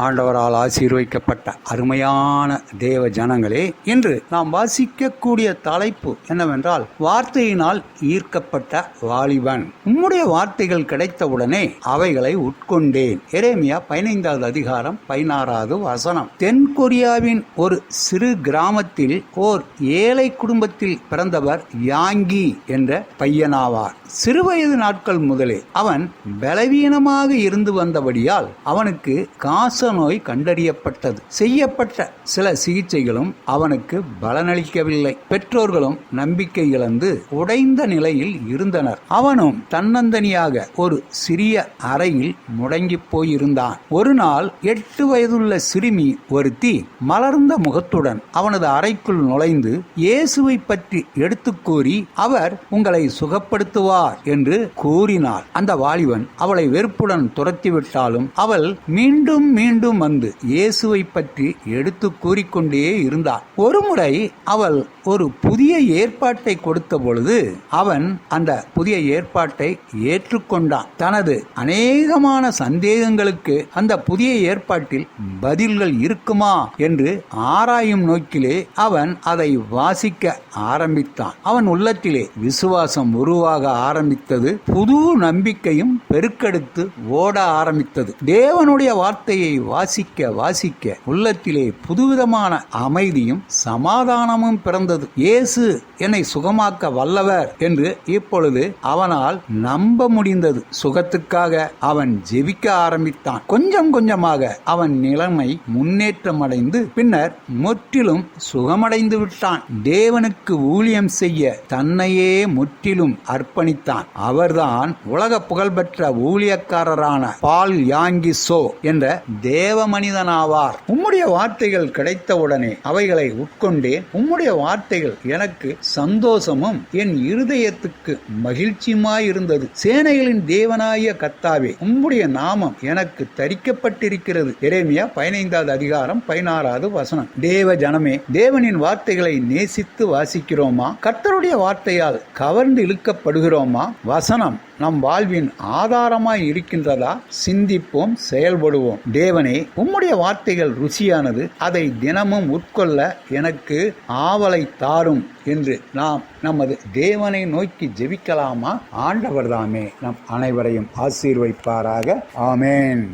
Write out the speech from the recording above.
ஆண்டவரால் ஆசீர்வதிக்கப்பட்ட அருமையான தேவ ஜனங்களே, இன்று நாம் வாசிக்கக்கூடிய தலைப்பு என்னவென்றால், வார்த்தையினால் ஈர்க்கப்பட்ட வாலிபன். உம்முடைய வார்த்தைகள் கிடைத்தவுடனே அவைகளை உட்கொண்டேன். எரேமியா 15வது அதிகாரம் 16வது வசனம். தென் கொரியாவின் ஒரு சிறு கிராமத்தில் ஓர் ஏழை குடும்பத்தில் பிறந்தவர் யாங்கி என்ற பையனாவார். சிறுவயது நாட்கள் முதலே அவன் பலவீனமாக இருந்து வந்தபடியால் அவனுக்கு காச நோய் கண்டறியப்பட்டது. செய்யப்பட்ட சில சிகிச்சைகளும் அவனுக்கு பலனளிக்கவில்லை. பெற்றோர்களும் நம்பிக்கை இழந்து உடைந்த நிலையில் இருந்தனர். அவனும் தன்னந்தனியாக ஒரு சிறிய அறையில் முடங்கி போயிருந்தான். ஒரு நாள் 8 வயதுள்ள சிறுமி ஒருத்தி மலர்ந்த முகத்துடன் அவனது அறைக்குள் நுழைந்து இயேசுவை பற்றி எடுத்து கூறி, அவர் உங்களை சுகப்படுத்துவார் என்று கூறினார். அந்த வாலிபன் அவளை வெறுப்புடன் துரத்திவிட்டாலும் அவள் மீண்டும் மீண்டும் வந்து இயேசுவை பற்றி எடுத்து கூறிக்கொண்டே இருந்தார். ஒருமுறை அவள் ஒரு புதிய ஏற்பாட்டை கொடுத்த பொழுது அவன் அந்த புதிய ஏற்பாட்டை ஏற்றுக்கொண்டான். தனது அநேகமான சந்தேகங்களுக்கு அந்த புதிய ஏற்பாட்டில் பதில்கள் இருக்குமா என்று ஆராயும் நோக்கிலே அவன் அதை வாசிக்க ஆரம்பித்தான். அவன் உள்ளத்திலே விசுவாசம் உருவாக ஆரம்பித்தது. புது நம்பிக்கையும் பெருக்கெடுத்து ஓட ஆரம்பித்தது. தேவனுடைய வார்த்தையை வாசிக்க வாசிக்க உள்ளத்திலே புதுவிதமான அமைதியும் சமாதானமும் பிறந்தது. இயேசு என்னை சுகமாக்க வல்லவர் என்று இப்பொழுது அவனால் நம்ப முடிந்தது. சுகத்துக்காக அவன் ஜெபிக்க ஆரம்பித்தான். கொஞ்சம் கொஞ்சமாக அவன் நிலைமை முன்னேற்றம் அடைந்து பின்னர் முற்றிலும் சுகமடைந்து விட்டான். தேவனுக்கு ஊழியம் செய்ய தன்னையே முற்றிலும் அர்ப்பணித்தான். அவர்தான் உலக புகழ்பெற்ற ஊழியக்காரரான பால் யாங்கி சோ என்ற தேவ மனிதனாவார். உம்முடைய வார்த்தைகள் கிடைத்தவுடனே அவைகளை உட்கொண்டேன். உம்முடைய வார்த்தைகள் எனக்கு சந்தோஷமும் என் இருதயத்துக்கு மகிழ்ச்சியுமாயிருந்தது. சேனைகளின் தேவனாய கர்த்தாவே, உம்முடைய நாமம் எனக்கு தரிக்கப்பட்டிருக்கிறது. எரேமியா 15வது அதிகாரம் 16வது வசனம். தேவ ஜனமே, தேவனின் வார்த்தைகளை நேசித்து வாசிக்கிறோமா? கர்த்தருடைய வார்த்தையால் கவர்ந்து இழுக்கப்படுகிறோமா? வசனம் நம் வாழ்வின் ஆதாரமாய் இருக்கின்றதா? சிந்திப்போம், செயல்படுவோம். தேவனே, உம்முடைய வார்த்தைகள் ருசியானது. அதை தினமும் உட்கொள்ள எனக்கு ஆவலை தாரும் என்று நாம் நமது தேவனை நோக்கி ஜெபிக்கலாமா? ஆண்டவர் தாமே நம் அனைவரையும் ஆசீர்வதிப்பாராக. ஆமென்.